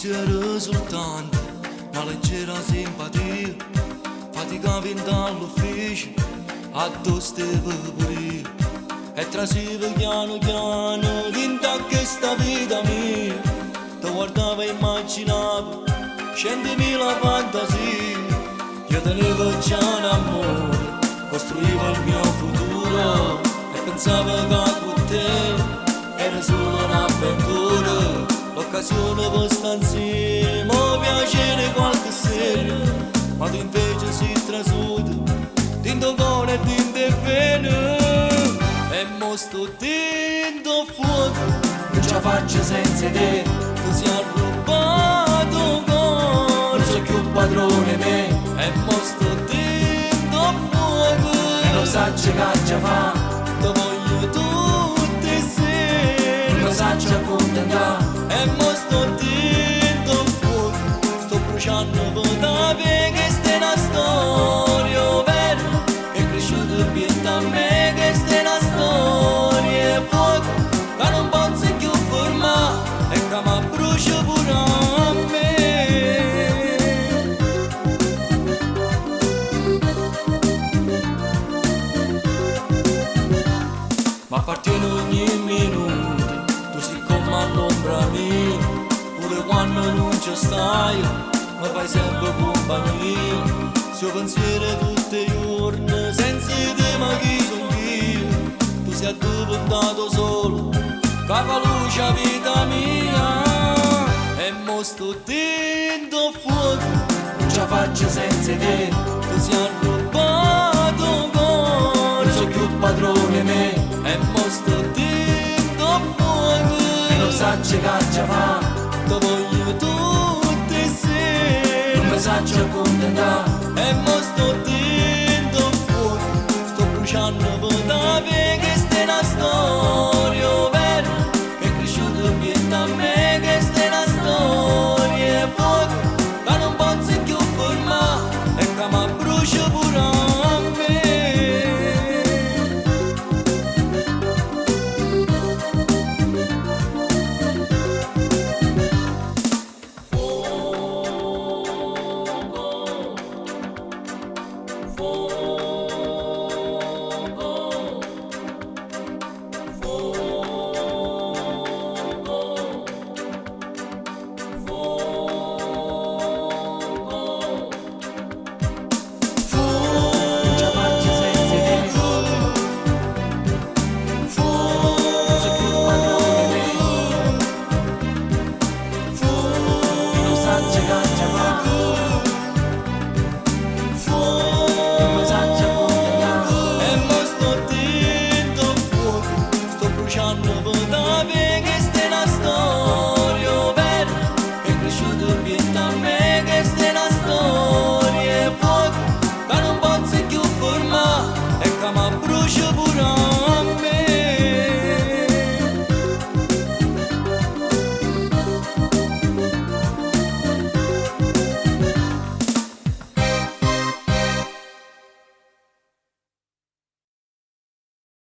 pensiero soltanto, una leggera simpatia, fatica vinta all'ufficio, a tu stavo pure io. E trasivo piano piano, vinta questa vita mia, ti guardavo e immaginavo, 100.000 fantasie, io tenevo già un amore, costruivo il mio futuro, e pensavo che con te era solo un'avventura, l'occasione per stare insieme, piacere qualche sera, ma tu invece sei trasuto, tinto cuore e tinto bene, e mo sto tinto fuoco, non ce la faccio senza te, tu sei arrubato cuore, non so più padrone me, e mo sto tinto fuoco, e lo saggio che ci fa, ti voglio tutte sere, lo saggio accontentare, e mo sto tinto fuoco, sto bruciando per te, che sta è una storia vera, che è cresciuto più da me, che sta è una storia fuoco, che non posso più fermare, e che mi brucia pure a me. Ma appartiene ogni minuto, tu sei come all'ombra mia, pure quando non ci stai, mi fai sempre compagnia, se io pensiero tutti i giorni, senza te ma chi sono io, tu sei addormentato solo, che fa luce a vita mia, e mo sto tinto fuoco, non ce la faccio senza te, tu sei arrubato cuore, non so più padrone me, e mo sto tinto fuoco, e lo saggio che ci fa, ti voglio tutte sere, non mi saggio accontentare, e mo sto tinto fuoco, sto bruciando per te, che sta è una storia vera, che è cresciuto più da me, che sta è una storia fuoco, che non posso più fermare, e che mi brucia pure a me. Chegar